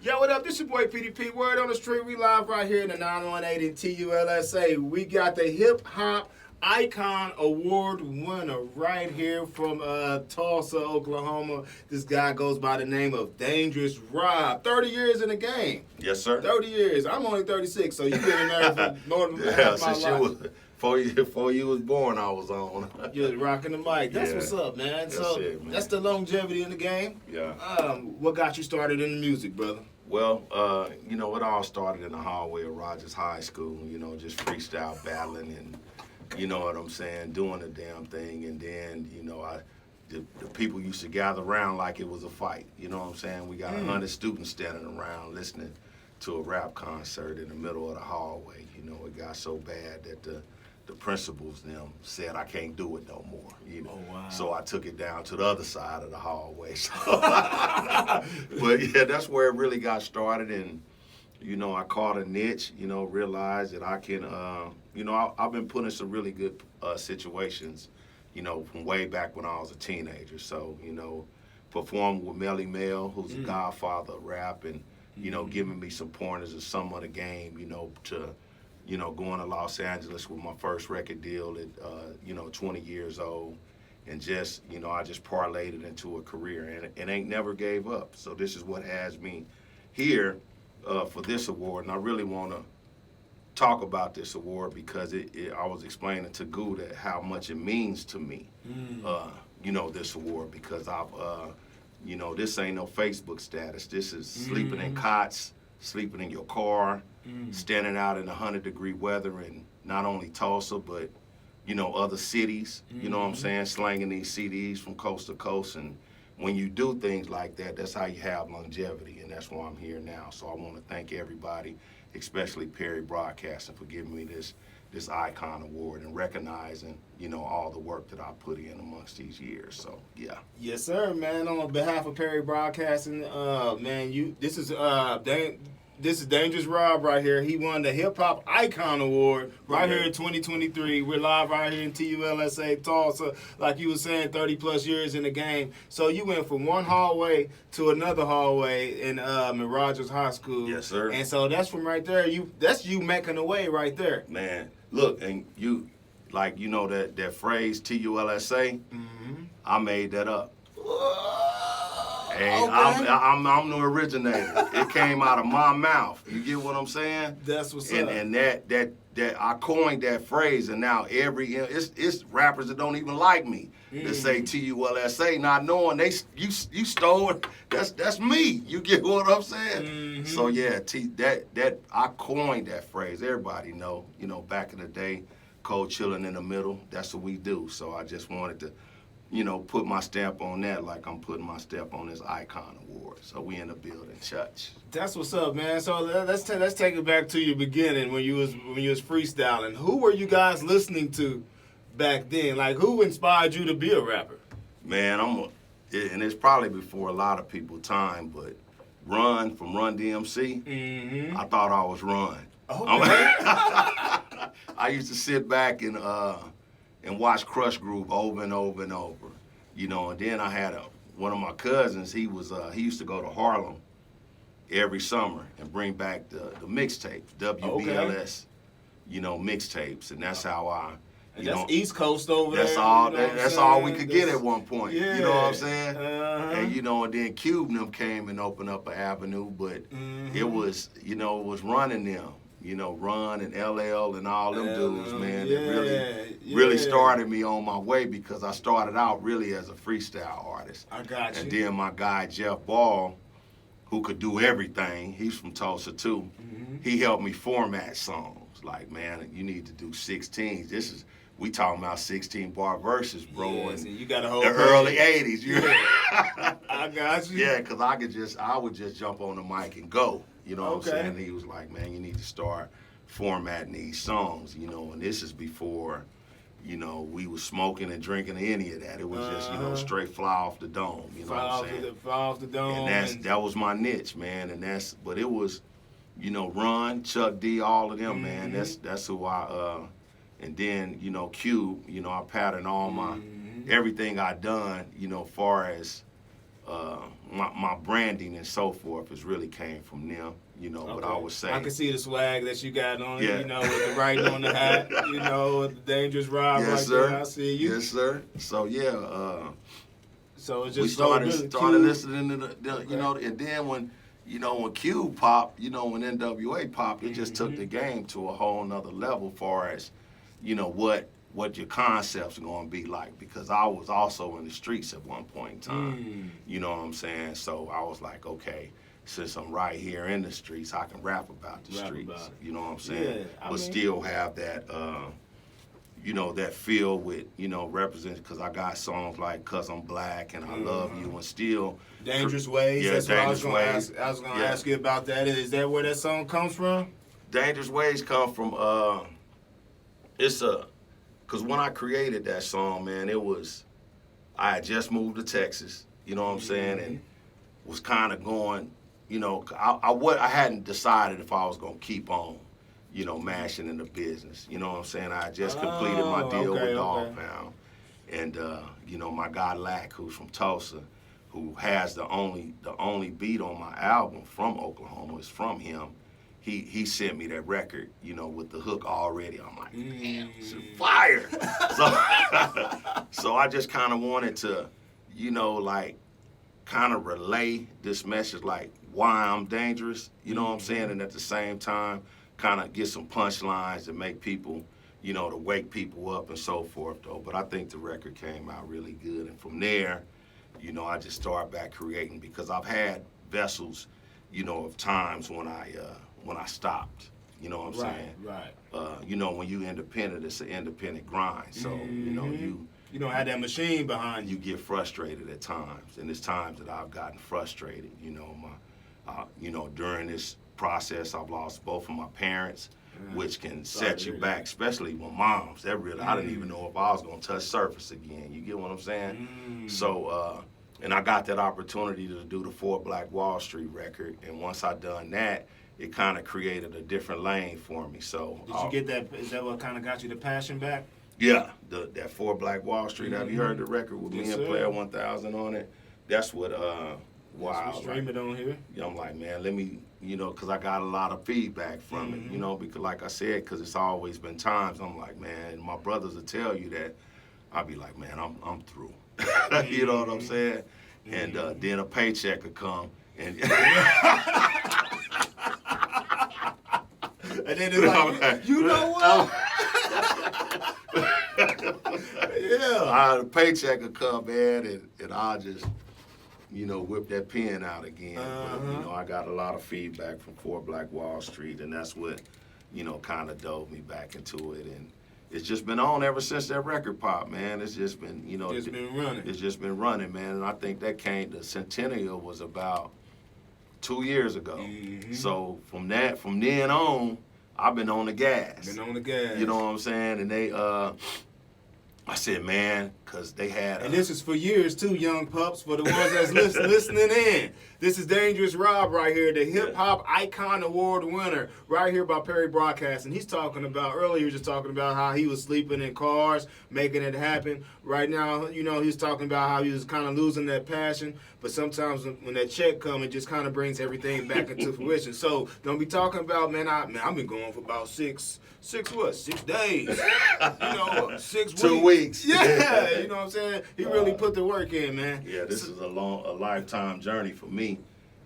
Yo, what up? This your boy PDP. Word on the street. We live right here in the 918 in TULSA. We got the Hip Hop Icon Award winner right here from Tulsa, Oklahoma. This guy goes by the name of Dangerous Rob. 30 years in the game. Yes, sir. 30 years. I'm only 36, so you've been in there for more than half my life. Before you was born, I was on. You was rocking the mic. That's what's up, man. That's So it, man. that's the longevity in the game. Yeah. What got you started in the music, brother? Well, it all started in the hallway of Rogers High School, just freestyle battling and, you know what I'm saying, doing the damn thing. And then, the people used to gather around like it was a fight. You know what I'm saying? We got 100 students standing around listening to a rap concert in the middle of the hallway. It got so bad that the principals them said I can't do it no more. Oh, wow. So I took it down to the other side of the hallway. So but yeah, that's where it really got started. And I caught a niche. Realized that I can. I've been put in some really good situations. From way back when I was a teenager. So performed with Melly Mel, who's the godfather of rap, and giving me some pointers of some of the game. To going to Los Angeles with my first record deal at, 20 years old. And just, I just parlayed it into a career and ain't never gave up. So this is what has me here for this award. And I really want to talk about this award because I was explaining to Gouda how much it means to me, this award, because I've, this ain't no Facebook status. This is sleeping in cots, sleeping in your car, standing out in 100-degree weather in not only Tulsa, but, other cities, you know what I'm saying, slanging these CDs from coast to coast. And when you do things like that, that's how you have longevity, and that's why I'm here now. So I want to thank everybody, especially Perry Broadcasting, for giving me this Icon Award and recognizing, all the work that I put in amongst these years. So, yeah. Yes, sir, man. On behalf of Perry Broadcasting, this is Dangerous Rob right here. He won the Hip Hop Icon Award right here in 2023. We're live right here in TULSA, Tulsa. Like you were saying, 30-plus years in the game. So you went from one hallway to another hallway in Rogers High School. Yes, sir. And so that's from right there. That's you making the way right there. Man, look, and you, that phrase, TULSA, I made that up. Hey, Okay. I'm the originator. It came out of my mouth. You get what I'm saying? That's what's up. And that I coined that phrase, and now it's rappers that don't even like me that say TULSA, not knowing you stole it. That's me. You get what I'm saying? So yeah, that I coined that phrase. Everybody know. Back in the day, cold chilling in the middle. That's what we do. So I just wanted to, put my stamp on that like I'm putting my stamp on this Icon Award. So we in the building, church. That's what's up, man. So let's take it back to your beginning when you was freestyling. Who were you guys listening to back then? Like, who inspired you to be a rapper? Man, and it's probably before a lot of people time, but Run from Run DMC, I thought I was Run. Okay. I used to sit back and watch Crush Groove over and over and over, and then I had one of my cousins, he used to go to Harlem every summer and bring back the mixtapes, WBLS, mixtapes, and that's how that's East Coast over that's there. All, that's all we could get at one point, yeah. You know what I'm saying? Uh-huh. And, and then Cube and them came and opened up an avenue, but it was, it was running them. Run and LL and all them dudes, man, that really started me on my way because I started out really as a freestyle artist. I got you. And then my guy, Jeff Ball, who could do everything, he's from Tulsa too, he helped me format songs. Like, man, you need to do 16s. We talking about 16-bar verses, bro. Yeah, and so you got a whole the early 80s. I got you. Yeah, because I would just jump on the mic and go. You know what I'm saying? And he was like, man, you need to start formatting these songs, and this is before, we was smoking and drinking any of that. It was just, straight fly off the dome, you know what I'm saying? Fly off the dome. And that was my niche, man, but it was, Run, Chuck D, all of them, man, that's who and then, Cube, I patterned all my, everything I done, far as, my branding and so forth has really came from them, you know. But I would say I can see the swag that you got on, Yeah. you know, with the writing on the hat, you know, with the Dangerous Rob yes, right sir. there. I see you. Yes, sir. So yeah, So it's we just started really started cute. listening to you know, and then when Cube popped, you know, when NWA popped, it just took the game to a whole nother level, far as you know what your concepts are going to be like, because I was also in the streets at one point in time. You know what I'm saying? So I was like, okay, since I'm right here in the streets, I can rap about the streets. About it. You know what I'm saying? Yeah, I but mean, still have that, you know, that feel with, you know, represent, because I got songs like "Cause I'm Black" and "I Love You," and still Dangerous Ways. Yeah, That's Dangerous what I was Ways. going to ask. I was going to Yeah. ask you about that. Is that where that song comes from? Dangerous Ways come from because when I created that song, man, I had just moved to Texas, you know what I'm saying, and was kind of going, you know, I hadn't decided if I was gonna keep on, you know, mashing in the business, you know what I'm saying. I had just completed my deal with Dog Pound, and you know, my guy Lack, who's from Tulsa, who has the only beat on my album from Oklahoma, is from him. He sent me that record, you know, with the hook already. I'm like, damn, it's fire. So I just kind of wanted to, you know, like, kind of relay this message, like, why I'm dangerous, you know what I'm saying? And at the same time, kind of get some punchlines to make people, you know, to wake people up and so forth, though. But I think the record came out really good. And from there, you know, I just started back creating, because I've had vessels, you know, of times when I stopped, you know what I'm saying? Right. You know, when you independent, it's an independent grind. So, you know, you don't have that machine behind you you. get frustrated at times, and it's times that I've gotten frustrated. You know, you know, during this process, I've lost both of my parents, which can set you back, especially with moms. That really, I didn't even know if I was gonna touch surface again. You get what I'm saying? So, and I got that opportunity to do the 4 Black Wall Street record, and once I done that, it kind of created a different lane for me. So did you get that? Is that what kind of got you the passion back? Yeah, that 4 Black Wall Street. Have you heard the record with me and sir. Player 1000 on it? That's what. Wow. We stream it on here. I'm like, man, let me, you know, because I got a lot of feedback from it, you know, because like I said, because it's always been times I'm like, man, and my brothers will tell you that. I'll be like, man, I'm through. You know what I'm saying? And then a paycheck would come, and and then it's like, you know what? Yeah. The paycheck would come, man, and I'll just, you know, whip that pen out again. But, you know, I got a lot of feedback from 4 Black Wall Street, and that's what, you know, kind of dove me back into it. And it's just been on ever since that record popped, man. It's just been, you know, It's been running. It's just been running, man. And I think that the centennial was about 2 years ago. So from then on, I've been on the gas. Been on the gas. You know what I'm saying? And they, I said, man, because they had. And this is for years too, young pups. For the ones that's listening in, this is Dangerous Rob right here, the Hip Hop Icon Award winner, right here by Perry Broadcasting. He's talking about earlier, he was just talking about how he was sleeping in cars, making it happen. Right now, you know, he's talking about how he was kind of losing that passion. But sometimes when that check comes, it just kind of brings everything back into fruition. So don't be talking about, I've been going for about 6 days. You know, 6 weeks. 2 weeks. Yeah, you know what I'm saying? He really put the work in, man. Yeah, this is a lifetime journey for me,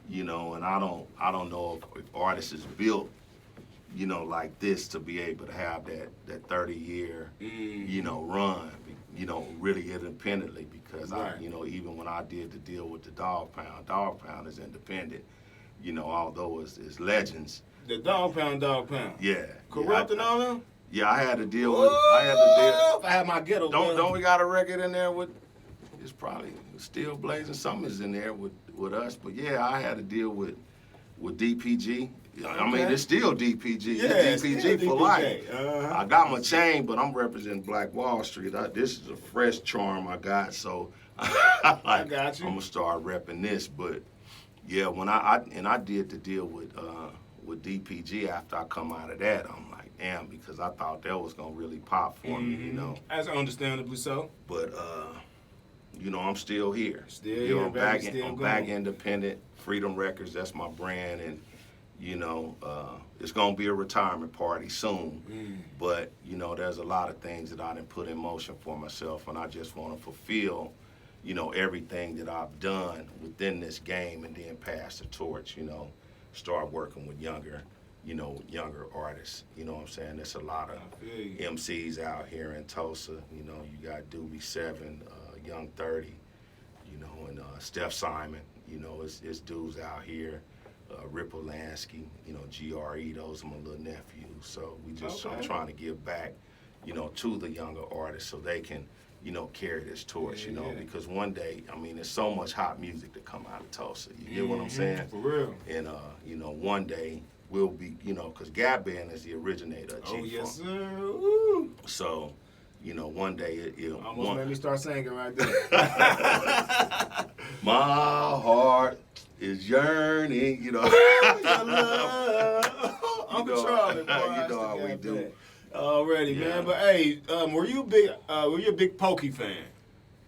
you know, and I don't know if artists is built, you know, like this to be able to have that 30-year, you know, run, you know, really independently, because you know, even when I did the deal with the Dog Pound is independent, you know, although it's legends. The Dog Pound. Yeah. Corrupt and all them? Yeah, I had to deal with. I had my ghetto. Don't we got a record in there with? It's probably Still Blazing. Something is in there with us. But yeah, I had to deal with DPG. I mean, it's still DPG. Yeah, it's DPG for life. Uh-huh. I got my chain, but I'm representing Black Wall Street. This is a fresh charm I got, so I got you. I'm gonna start repping this. But yeah, when I did the deal with DPG after I come out of that, I'm like, damn, because I thought that was gonna really pop for me, you know. As understandably so. But I'm still here. Still here, I'm baby, still I'm going. back independent. Freedom Records, that's my brand, and it's gonna be a retirement party soon. But there's a lot of things that I done put in motion for myself, and I just want to fulfill, everything that I've done within this game, and then pass the torch. Start working with younger artists. You know what I'm saying? There's a lot of MCs out here in Tulsa. You got Doobie 7, Young 30, and Steph Simon. It's dudes out here. Ripple Lansky, GRE, those are my little nephews. So I'm trying to give back, to the younger artists so they can, carry this torch, because one day, there's so much hot music to come out of Tulsa. You get what I'm saying? For real. And, one day we'll be, because Gap Band is the originator of G-Funk. Oh, yes, sir. Woo. So, one day it'll... Almost made me start singing right there. My heart is yearning, Uncle Charlie, boy. You know how we do. Already, man. But hey, were you a big Pokey fan?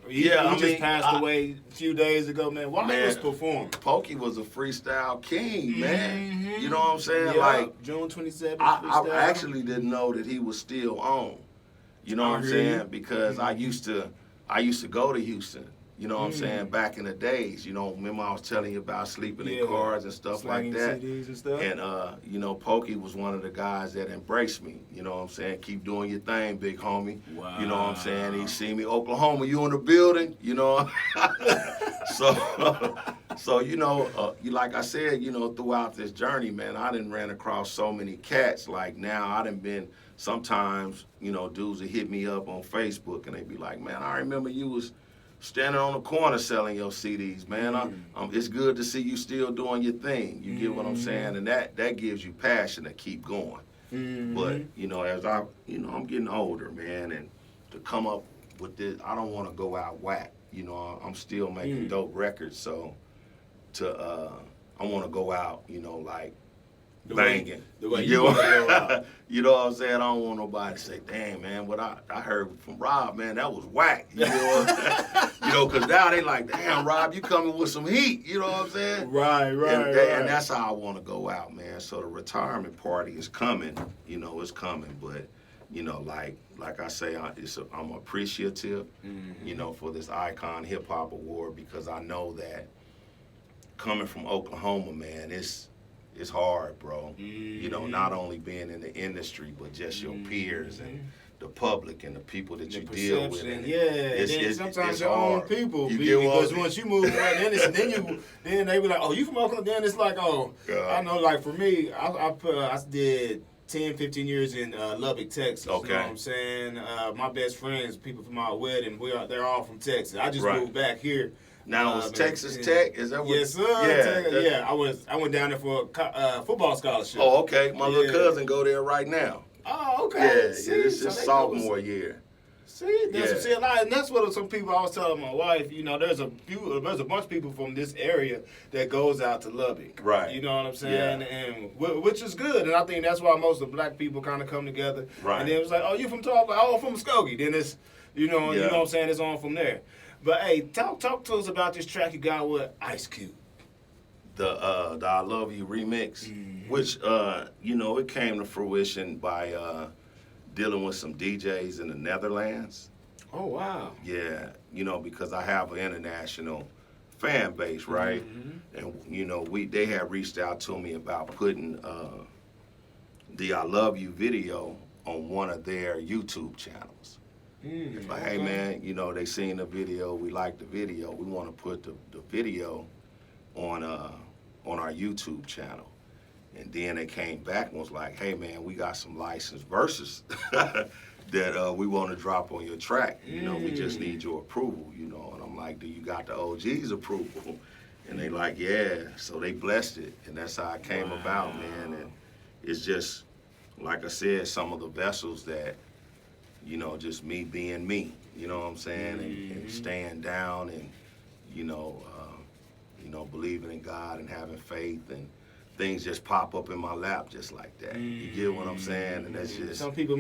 He just passed away a few days ago, man. While he was performing, Pokey was a freestyle king, man. You know what I'm saying? Yeah, like June 27th. I actually didn't know that he was still on. You know what I'm saying? Because I used to go to Houston. You know what I'm saying? Back in the days, remember I was telling you about sleeping in cars and stuff like that. CDs and stuff. And Pokey was one of the guys that embraced me. You know what I'm saying? Keep doing your thing, big homie. Wow. You know what I'm saying? He see me, Oklahoma, you in the building, So like I said, throughout this journey, man, I done ran across so many cats. Like now, I done been sometimes, dudes that hit me up on Facebook and they be like, man, I remember you was standing on the corner selling your CDs, man. It's good to see you still doing your thing. You get what I'm saying? And that gives you passion to keep going. But, as I'm getting older, man, and to come up with this, I don't want to go out whack. I'm still making dope records, so I want to go out, like banging. The way you want to go out. You know what I'm saying? I don't want nobody to say, "Damn, man, what I heard from Rob, man, that was whack." Because now they like, "Damn, Rob, you coming with some heat." You know what I'm saying? Right. And that's how I want to go out, man. So the retirement party is coming. It's coming, but like I say, I'm appreciative, for this Icon Hip Hop Award because I know that coming from Oklahoma, man, it's hard, bro. Not only being in the industry, but just your peers and the public and the people that you deal with. And sometimes it's your hard. own people, because once you move around then they be like, "Oh, you from Oakland?" Then it's like, "Oh, I know." Like for me, I did 10, 15 years in Lubbock, Texas. Okay. You know what I'm saying? My best friends, people from my wedding, they're all from Texas. I just moved back here. Now it's Texas Tech. Is that what? Yes, sir. Yeah, I went down there for a football scholarship. Oh, okay. My little cousin go there right now. Oh, okay. Yeah, it's his sophomore year. See, a lot, and that's what some people I was telling my wife. There's a bunch of people from this area that goes out to Lubbock. Right. You know what I'm saying? Yeah. And which is good, and I think that's why most of the black people kind of come together. Right. And then it was like, "Oh, you from Tulsa?" "Oh, I'm from Muskogee." Then it's, you know what I'm saying? It's on from there. But hey, talk to us about this track you got with Ice Cube. The I Love You remix, which it came to fruition by dealing with some DJs in the Netherlands. Oh wow. Yeah, because I have an international fan base, right? And they had reached out to me about putting the I Love You video on one of their YouTube channels. It's like, hey man, they seen the video, we like the video, we want to put the video on our YouTube channel. And then they came back and was like, hey man, we got some licensed verses that we want to drop on your track. We just need your approval, And I'm like, do you got the OG's approval? And they like, yeah. So they blessed it, and that's how it came about, man. And it's just, like I said, some of the vessels that, just me being me, you know what I'm saying, and staying down and, believing in God and having faith, and things just pop up in my lap just like that. You get what I'm saying? And that's just... Some people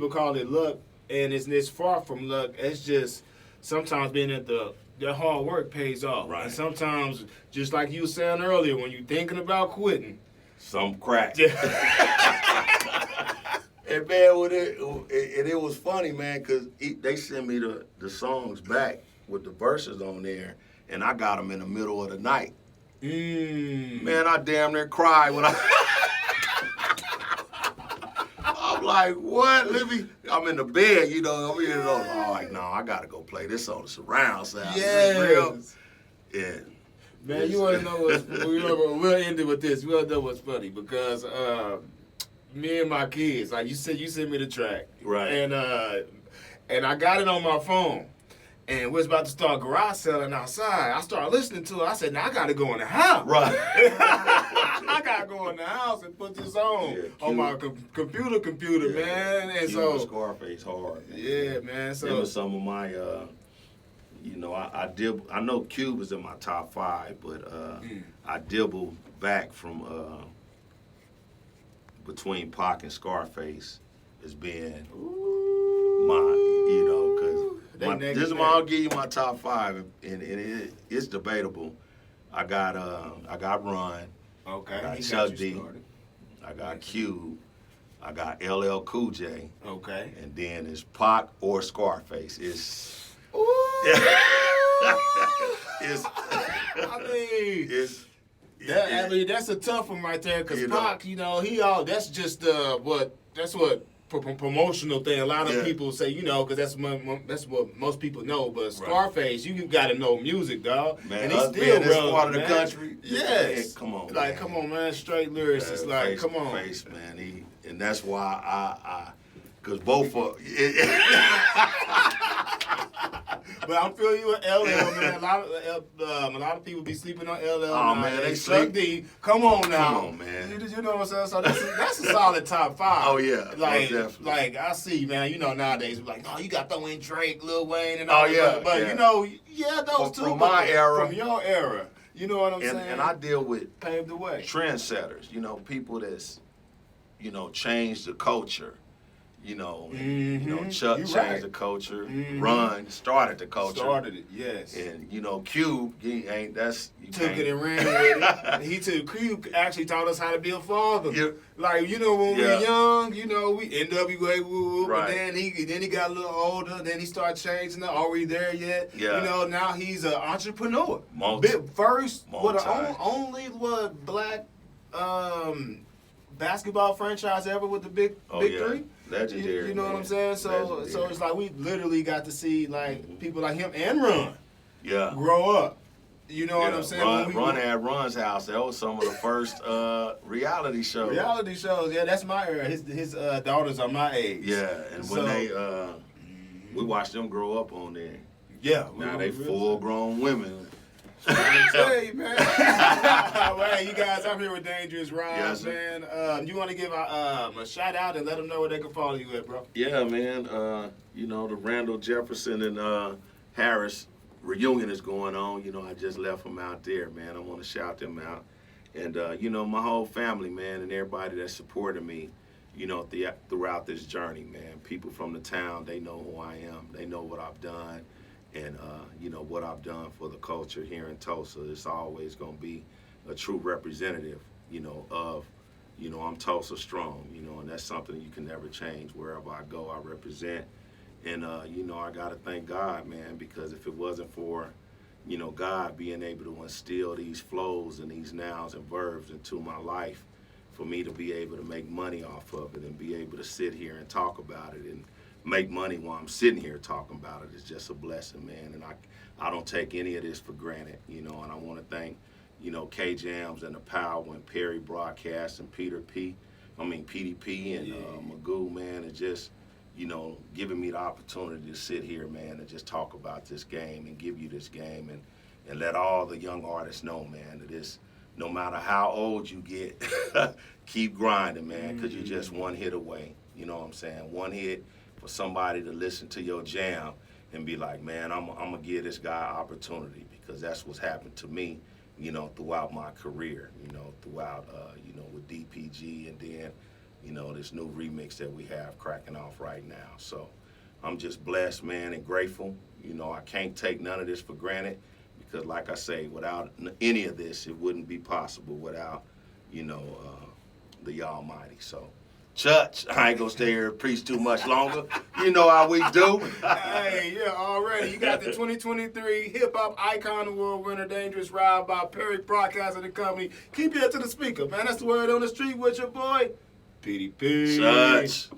call it luck, and it's far from luck. It's just sometimes being at their hard work pays off. Right. And sometimes, just like you were saying earlier, when you're thinking about quitting, some crack. yeah. And man, it was funny, man, because they sent me the songs back with the verses on there, and I got them in the middle of the night. Man, I damn near cried when I'm like, what? I'm in the bed, you know. I'm in I'm like, no, I gotta go play this on the surround sound. Yes. Yeah. Man, you want to know what's we'll end it with this. We'll know what's funny because me and my kids, like you sent me the track, Right? And I got it on my phone, and we was about to start garage selling outside. I started listening to it. I said, "Now I got to go in the house." Right. I got to go in the house and put this on my computer, man. And so Scarface hard. Man. Yeah, man. So them are some of my. You know, I know Cube is in my top 5, but I dibble back from between Pac and Scarface as being because I'll give you my top 5, and it's debatable. I got Run. Okay. I got Chuck D. I got Cube. I got LL Cool J. Okay. And then it's Pac or Scarface. It's I mean, that's a tough one right there because Pac, that's just what promotional thing. A lot of people say, because that's what most people know. But Scarface, you got to know music, dog. Man, and he's still relevant, part of the country. Yes, man, come on, like come on, man, straight lyrics. It's like, come on, face, man. And that's why I because both of. But I'm feeling you with LL, man. A lot of people be sleeping on LL. Oh, now. man, they Chuck D. Come on now. Come on, man. You know what I'm saying? So that's a solid top 5. Oh, yeah. Like I see, man. Nowadays, like, oh, you got to throw in Drake, Lil Wayne, and all that. Yeah. But those two. From my era. From your era. You know what I'm saying? And I deal with paved the way. Trendsetters, people that's, changed the culture. Chuck changed the culture. Run started the culture. Started it, yes. And Cube, took it and ran with it. Cube actually taught us how to be a father. Yeah. Like when we were young, we NWA, right. But then he got a little older. Then he started changing. Are we there yet? Yeah. Now he's an entrepreneur. Only black basketball franchise ever with the big three. Legendary. You know what I'm saying? So it's like we literally got to see people like him and Run grow up. You know what I'm saying? Run at Run's house. That was some of the first reality shows. Reality shows, yeah, that's my era. His daughters are my age. Yeah, and when we watched them grow up on there. Yeah. Now they full-grown women. Hey, man. Well, you guys, I'm here with Dangerous Rhymes, man. You want to give a shout out and let them know where they can follow you at, bro? Yeah, man. The Randall Jefferson and Harris reunion is going on. I just left them out there, man. I want to shout them out. And, my whole family, man, and everybody that supported me, throughout this journey, man. People from the town, they know who I am. They know what I've done. And, what I've done for the culture here in Tulsa. It's always going to be a true representative, of, I'm Tulsa strong, and that's something you can never change. Wherever I go, I represent. And, I got to thank God, man, because if it wasn't for, God being able to instill these flows and these nouns and verbs into my life, for me to be able to make money off of it and be able to sit here and talk about it and make money while I'm sitting here talking about it is just a blessing, man. And I don't take any of this for granted, and I want to thank, K-Jams and the Power and Perry Broadcast and PDP and Magoo, man, and just, giving me the opportunity to sit here, man, and just talk about this game and give you this game and let all the young artists know, man, that it's, no matter how old you get, keep grinding, man, because you're just one hit away. You know what I'm saying? One hit for somebody to listen to your jam and be like, man, I'm going to give this guy opportunity, because that's what's happened to me, throughout my career, throughout, with DPG and then, this new remix that we have cracking off right now. So, I'm just blessed, man, and grateful. You know, I can't take none of this for granted because, like I say, without any of this, it wouldn't be possible without, you know, the Almighty. So, church, I ain't gonna stay here and preach too much longer. You know how we do. Hey, yeah, already. You got the 2023 Hip Hop Icon Award winner, Dangerous Ride by Perry Broadcasting and Company. Keep your head to the speaker, man. That's the word on the street with your boy, PDP. Church.